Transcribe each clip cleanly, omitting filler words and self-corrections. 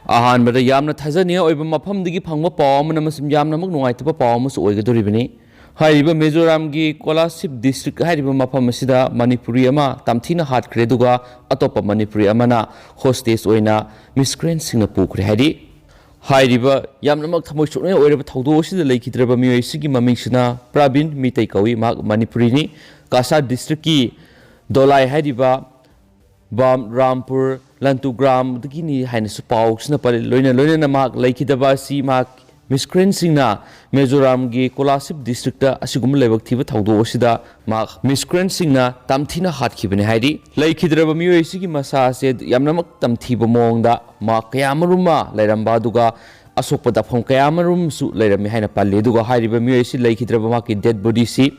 अहानबदा यामना थाजनिया ओइबा मफमदगी फंगबा पाव अमना मसम यामना मक नुंगाइतबा पाव अमसु ओइगदोरिबनि हाइरिबा मिजोराम गी कोलासिब डिस्ट्रिक्ट हाइरिबा मफम असिदा मणिपुरी अमा तमथिना हाटख्रे दुगा अतोपा मणिपुरी अमना होस्टेस ओइना मिसक्रेन सिंगना पुखरे हाइरि हाइरिबा यामना मक थमोइ सोने ओइरबा थौदो असिदा लेखिद्रबा मियोइ सिगी ममिंगसिना प्रवीण मितै कवि माक मणिपुरीनि कासा डिस्ट्रिक्ट की दोलाई हाइरिबा बाम रामपुर लंतुग्राम दगिनी हाइनसु पाउक्सना पले लोइना लोइना माक लेखिदबा सी माक मिसक्रेन सिंगना मिजोराम गी कोलासिब डिस्ट्रिक्ट असिगुम लेबक थिबा थौदो असिदा माक मिसक्रेन सिंगना तमथिना हाटखिबने हाइरि लेखिद्रबा मियोइ सिगी मसा से यामनमक तमथिबा मोंगदा माक कयामरुमा लैरंबा दुगा असोकपा दफम कयामरुमसु लैरमी हाइना पल्ले दुगा हाइरिबा मियोइ सि लेखिद्रबा माकी dead body C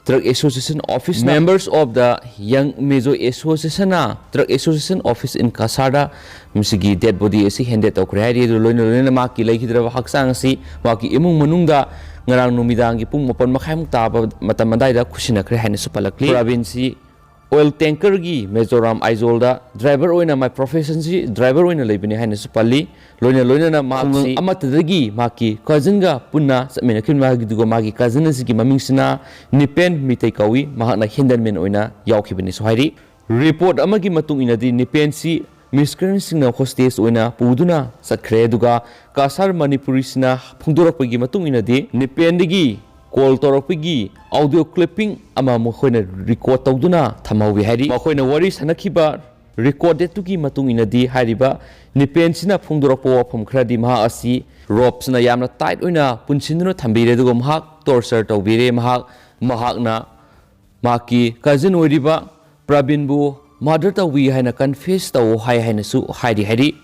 Truck Association Office members of the Young Mezo Association Truck Association Office in Kasada Misigi dead body asi handed to Krari Loina Maki Lake Haksang si Maki Imung Manunda Narang Numidangi Pum upon Makam Taba Matamadai Kushina Krahan Supalakli Province Oil tanker gi Mezoram Aizolda driver oina my profession si driver oina lebini haina supali loina na maki amatadagi maki cousin ga punna samena kin magi dugo magi cousin si gi mamingsina nipen mitai kawi mahana hinderman oina yaukhibani sohairi report amagi matung inadi nipen si miscreant singna hostes oina puduna sakhre duga kasar manipuri sina phungdorakpagi matung inadi nipen digi call torokpigi audio clipping ama mokhona record tawduna thamhawi hairi mokhona wari sanakhiba recorded tuki matung inadi hariba nipen sina phungdorakpo wafam khradi maha asi ropes na yamna tight oina punsinuna thambire dugo mahak torture tawbire mahakna maki cousin oiriba Pravin bu mother tawi haina confess taw haina su hairi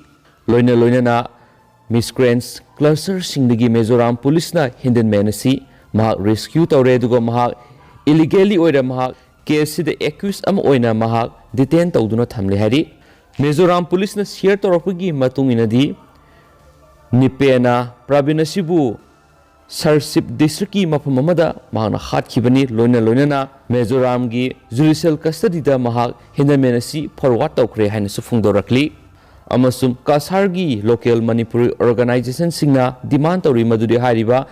loina na miscreants cluster singdagi Mizoram police na hidden man asi mahak rescue tawre dugo mahak illegally oira mahak case the accused am oina mahak detain tawduna thamle hari Mizoram police na share toropagi matung inadi nipena Pravin sibu Sarsip district ki mafam amada mahakna hatkibani loina na Mizoram gi judicial custody da mahak hinderman asi forward tawkre haina su phungdorakli amasum kasar gi local Manipuri organization singna demand tawri maduri hariba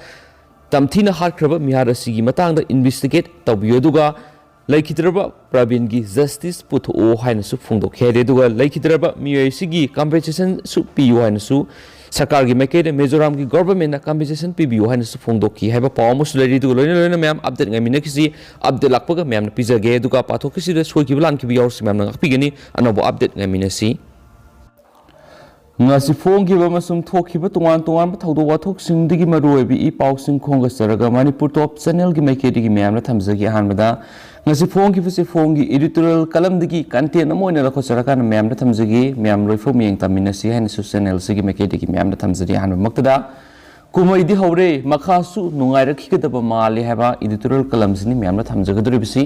Tamthina Hatlamle mihar asigi matangda investigate tawbiyo duga laikhidraba Pravin gi justice putho haina su phungdokhere duga laikhidraba miyoi sigi compensation su piyu haina su sarkar gi maikede Mizoram gi government na compensation pibiyu haina su phungdokhi haiba pawmus lari duga loina mayam update ngamina kisi update lakpaga mayam na pizage duga pathokisi de soiki bulan ki biyor sim mayam na ngakpigani anobo update ngamina si ngasi phongkiba masum thokkiba tongan thaudo wathok singdigi maroibi I paw sing khonga saraga Manipur top channel gi maikedi gi mayamna thamjagi hanbada ngasi phongkiba se phongi editorial kalam digi content amoina rakho saraka na mayamna thamjagi mayam loifo miyeng tamina si haina su channel sigi maikedi gi mayamna thamjari hanba maktada kumai di hore makhasu nungai rakhigedaba mali haba editorial kalam sini mayamna thamjagadoribisi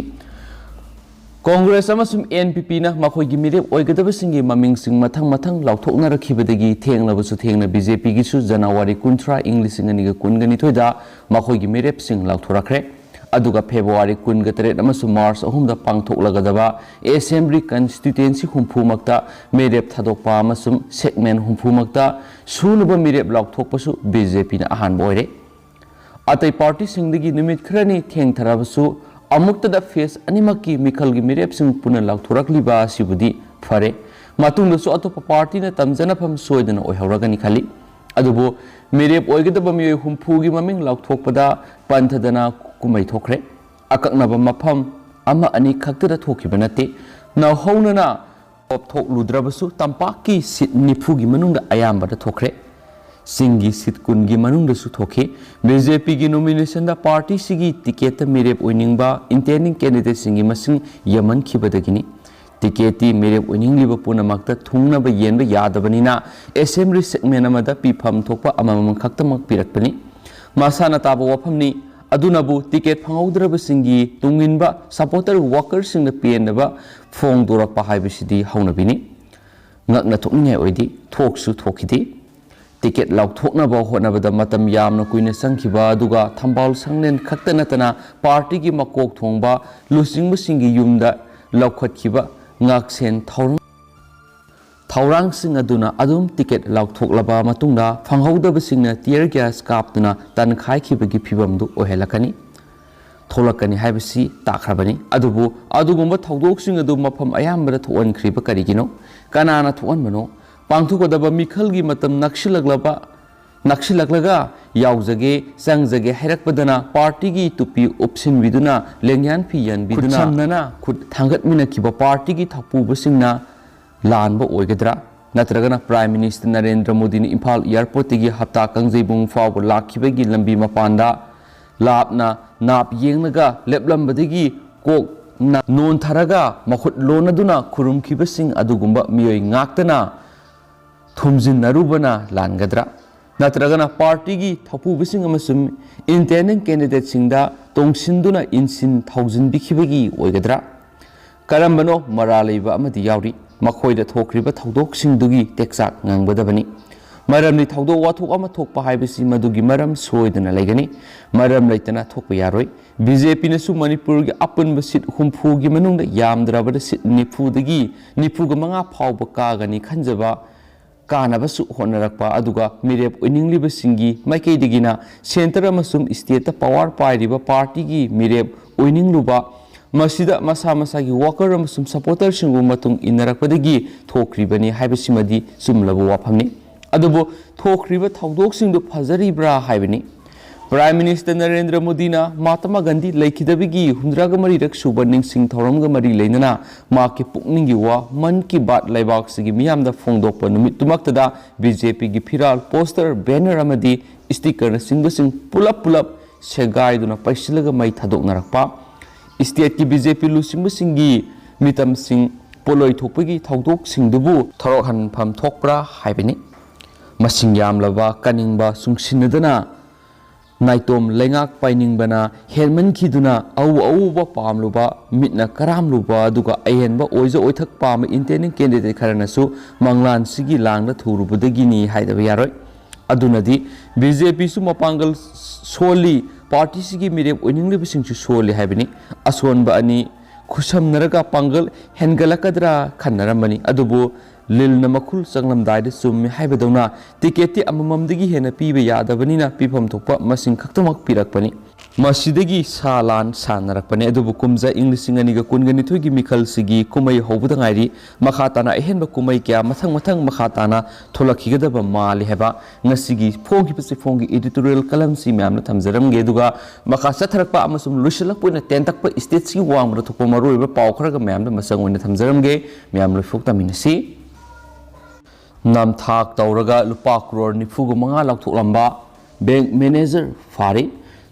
Congress amasum NPP na makhoigi mirep oigadabasinggi mamingsing mathang lauthokna rakhibadagi thenglabasu thengna BJP gi su January 13 English ngani ga kungani thoida makhoigi mirep sing lauthorakre aduga February 13 amasum March 3 da pangthoklagadaba Assembly constituency humphumakta mirep thadokpa amasum segment humphumakta sunuba mirep lauthokpasu BJP na ahan boire atai party singdagi nimit khrani thengtharabasu Amukta face animaki Mikhal gi mirep sing puna lauthorakliba sibudi fare matungda su atopa party na tamjana pham soidana oihoragani khali adubo mirep oigedaba miyoi humpu gi maming lauthokpada panthadana kumai thokre akaknaba mapham ama ani khaktada thokhiba nate na hounana opthok ludrabasu tampaki sit nifu gi manungda ayamba da thokre Singi sit kungi manung dasu thoke BJP gi nomination da party sigi ticket mirep oiningba intending candidate singi masing yaman khibadagini ticket mirep oining liba puna makta thungna ba yenba yadabanina assembly segment amada pifam thokpa amamam khakta mak pirakpani masana taba waphamni adunabu ticket phangaudraba singi tunginba supporter workers singna pienaba phong dorakpa haibisidi haunabini ngakna thokningai oidi thoksu thokidi ticket lauthokna ba honabada matam yamna kuina sangkhiba aduga thambal sangnen khakta natana party gi makok thongba lusingbu singi yumda laukhatkhiba ngaksen थौरांसिंग अदुना अदुम ticket लाउथोक्लबा मतुंगदा फंगहौदबसिंगना tear gas कापतुना तनखाइखिबगी फिबमदु ओहेलकनी थोलकनी हाइबसी ताखरबनी अदुबु अदुगुंबा थौदोकसिंग अदु मफम अयामबदा थोअनख्रिबा करिगिनो कनाना थोअनबनो पांथुकदबा मिखलगी मतम नक्शिलगलगा यावजगे संगजगे हैरकपदना पार्टी की तुपी उपसिनबिदुना लेंयान फियन बिदुना खुदसमनना खुद थांगतमिनखिबा पार्टी की थपुबसिंगना लानबा ओइगद्रा नत्रगना प्राइम मिनिस्टर नरेंद्र मोदी ने इम्फाल एयरपोर्ट की हप्ता कंजैबुंग फाव लाखिबगी लंबी मपानदा लापना नाप येंगनगा लेपलंबदगी कोक नोन थरगा मखुत लोनदुना खुरुमखिबसिंग अदुगुंबा मियोय ngaktana थुमजिनरुबना लानगद्रा नत्रगना पार्टी की थपुबसिंग अमसुम इंटेंडिंग कैंडिडेट सिंगदा तोंगसिनदुना इंसिन थौजिनबिखिबगी ओइगद्रा करमबनो मरा लेबा अमदि यावरी मखोइदा थोखरिबा थौदोकसिंगदुगी टेक्साक ngangbadabani मरमनि थौदोक वाथोक अमा थोकपा हाइबसि मदुगी मरम सोइदना लेगनी मरम लेतना थोकपा यारोय बीजेपी नसु मणिपुर की अपुनब सीट हुम्फू की मनुंग यामद्रबद सीट निफुदगी निफुग मंगा फावब कागनी खंजबा कानबसु होनरकपा अदुगा मिरेप ओइनिंगलिबसिंगी माइकेदिगिना सेंटर अमसुम स्टेट पावर पाइरिबा पार्टी की मिरेप ओइनिंगलुबा मसीदा मसा मसा की वर्कर अमसुम सपोर्टर सिंगु मतुंग इनरकपदगी थोखरिबनी हाइबसिमदि सुमलबो वाफमनी अदुबो थोखरिबा थौदोकसिंदु फजरिब्रा हाइबनी प्राइम मिनिस्टर नरेंद्र मोदी ना महात्मा गांधी लेखिदबिगी 103 सुब निंगसिंग थौरमगा मरी लेनना माके पुकनिंगी वा मन की बात लेबाकसिगी मियामदा फोंदोप नुमितुमक्तदा बीजेपी की फिराल पोस्टर बैनर अमदी स्टिकर सिंगसिंग पुलप सेगाइदुना पैसिलगा मै थादोकनरकपा स्टेट की बीजेपी लुसिंगसिंगी मितमसिंग पोलोय थोकपगी थौदोकसिंगदुबु थरोहनफम थोकप्रा हाइबनी मसिंग यामलबा कनिंगबा सुंगसिनदना नाइटोम लेंगाक पाइनिंगबना हेलमन खिदुना औ पामलुबा मिटना करामलुबा दुगा अयनबा ओइजा ओइथक पाम इंटेनिंग कैंडिडेट खरनसु मंगलान सिगी लांगदा थुरुबदगिनी हाइदबा यारोय अदुनदी बीजेपी सु मपांगल सोली पार्टी सिगी मिरेप ओइनिंगलिबसिंगसु सोली हाइबनी असोनबा अनि खुसमनरगा पांगल हेनगलकदरा खन्नरमनी अदुबु लिलना मखुल चंगलमदायद सुम्मे हाइबदौना टिकेट अमममदगी हेना पीबे यादबनिना पीफम थोपा मसिंग खक्तमक पिरकपनी मसिदगी सालान सानरकपने अदुबु कुमजा इंग्लिशिंग अनिगा कुनगनिथोय की मिखल सिगी कुमई होबदा गाइरी मखाताना अहेनब कुमई क्या मथंग मखाताना थोलखिगदब माले हेबा ngasiगी फोंगी एडिटोरियल कलम सि म्यामना थमजरमगे दुगा मखा सथरकपा अमसुम लुशलकपुना टेंतकपा स्टेट सि वांगरा थोपा मरोइबा पावखरगा म्यामना मसंग ओइना थमजरमगे म्याम लोफोक्तामिनसी नामथाक तौरगा लुपा करोड़ निफुग मंगा लाउथोकलंबा बैंक मैनेजर फारी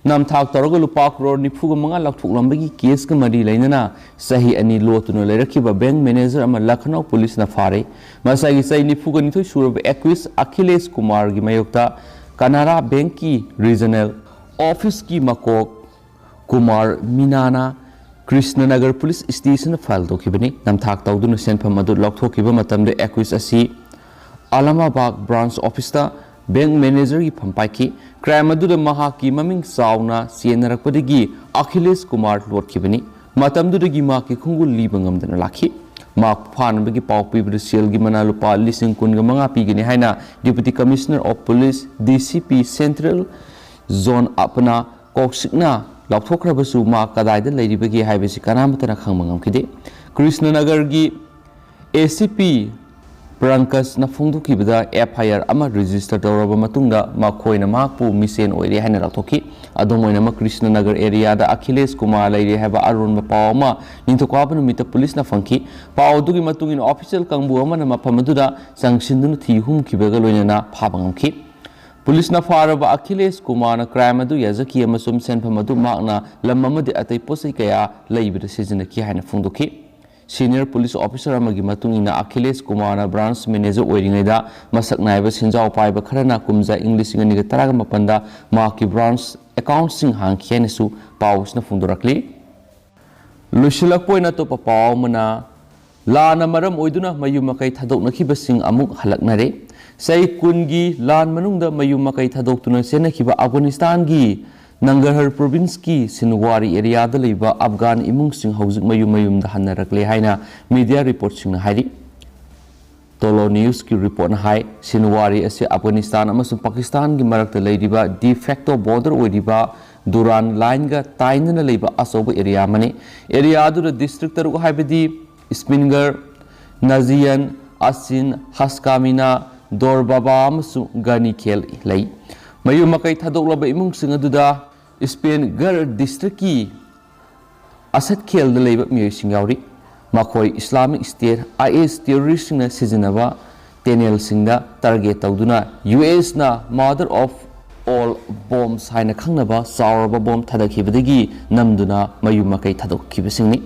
नामथाक तौरगा लुपा करोड़ निफुग मंगा लाउथोकलंबगी केस का मरी लेनना सही अनि लोतुनो लेरखिबा बैंक मैनेजर अमा लखनऊ पुलिस ना फारे मसागी सही निफुग निथोय सुरब एक्विस अखिलेश कुमार की मयोक्ता कनारा बैंक की रीजनल ऑफिस की मकोक कुमार मीनाना कृष्णनगर पुलिस स्टेशन फाइल तोखिबनी नामथाक तौदुनो सेनफम अदु लाउथोखिबा मतमदे एक्विस असी Alambagh branch office bank manager की फंपाई क्राइम महा की ममिंग चावना चेनरपदी अखिलेश कुमार लोटखिबनी मतमदुदगी मा की खुंगुल लीब ngamdana लाखी मा फानबगी पाव पीबद सेल की मना लुपा 15,000 पीगनी हाइना deputy commissioner of police DCP central zone अपना कोक्सिकना लाउथोखरबसु मा कदाइदा लेरिबगी हाइबसि कनामतना खंगमंगमखिदे कृष्णनगर की एसीपी Brankas na फोंदोखिबदा एफआईआर अमा रजिस्टर तौरबा मतुंगा मखोइना माकपु मिसेन ओइरे हाइना लाथोखि अदोमोइना म कृष्णनगर एरिया दा अखिलेश कुमार लेरे हाबा अरुण पाव अमा निंथोकाब नुमित पुलिस ना फंखि पाव दुगी मतुंगिन ऑफिशियल कंबु अमा ना मफमदुदा संगसिनदुन थि हुमखिबगा लोइना फाबंगमखि पुलिस ना फारबा अखिलेश कुमार ना क्राइम अदु याजकी अमसुम सेनफम अदु माकना लम अमदि अतै पोसै कया लैबिदा सिजनकी हाइना फोंदोखि senior police officer Akhilesh Kumar branch manager ओइरिङैदा मसक नायबा सिंजाव पाइबा खरना कुमजा इंग्लिश 2015 माकी ब्रांच अकाउंट्सिंग हांखियनसु पाउसना फुंदोरकली लुशिलकपोइना तो पाव मना लाना मरम ओइदुना मयु मकै थादोकनखिबसिंग अमुक हलकनरे सै कुनगी लान मनुंगदा मयु मकै थादोकतुना सेनखिबा अफगानिस्तान की नंगरहर प्रोविंस की सिनवारी एरिया लेबा अफगान इमुंग सिंह हौजिक मयु मयुम दा हन्नरकले हाइना मीडिया रिपोर्ट सिंह हाइरी Tolo News की रिपोर्ट हाई सिनवारी असे अफगानिस्तान अमसुंग पाकिस्तान की मरकत लेरिबा de facto border ओरिबा दुरान लाइन गा ताइनना लेबा असोब एरिया मने एरिया अदुर डिस्ट्रिक्ट तरु हाइबदी स्पिनगर नजियन असिन हस्कामिना दोरबाबा अमसुंग गानी खेल लई मयु मकई थादोकलबा इमुंगसिंग अदुदा स्पेन गर डिस्ट्रिक्ट की असत खेल लेबा मियोसिंग यावरी मखोई इस्लामिक स्टेट IS टेररिस्ट सिंगना सिजनबा टेनेल सिंगदा टारगेट तौदुना US ना मदर ऑफ ऑल बॉम्ब्स हाइना खंगनबा सावरबा बॉम्ब थादखिबदगी नमदुना मयु मकई थादोखिबसिंगनी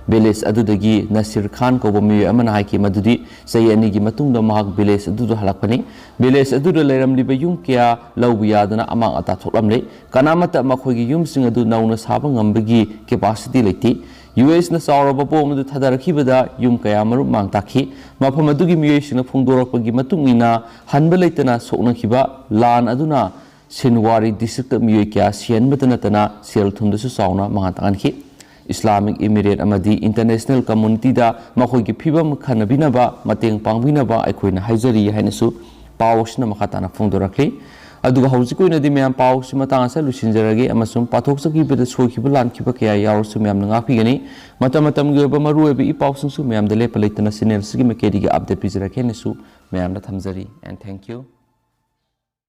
विलेज अदुदगी नसीर खान को बमी अमन हाइकी मदुदी सही अनिगी मतुंगदा महाक विलेज अदुदु हलकपनी विलेज अदुदु लेरमलिबा युम क्या लौबियादना अमांग अता थोकलमले कनामत मखोगी युम सिंग अदु नौना साबा ngambagi capacity लेति US na sauraba bom du thadarakibada yum kaya maru mangtakhi mafam adugi miyesina phungdorakpagi matungina hanba leitana soknakhiba lan aduna sinwari district miyoi kya sianbadana tana sel thumdasu sauna mangatanki Islamic Emirate amadi international community da makhoigi phibam khanabinaba mateng pangbinaba aikoina haijari hainasu pawsna makhatana phungdorakli aduga hausikoi di myam pawsi matang sa lusinjarage amasum pathoksa ki beda soikiba lankiba kya yarsu myam nga phigani matam ge ba maru be i pawsung su myam de lepalaitana sinel sigi makedi ge update pizra kenesu myam na thamjari and thank you.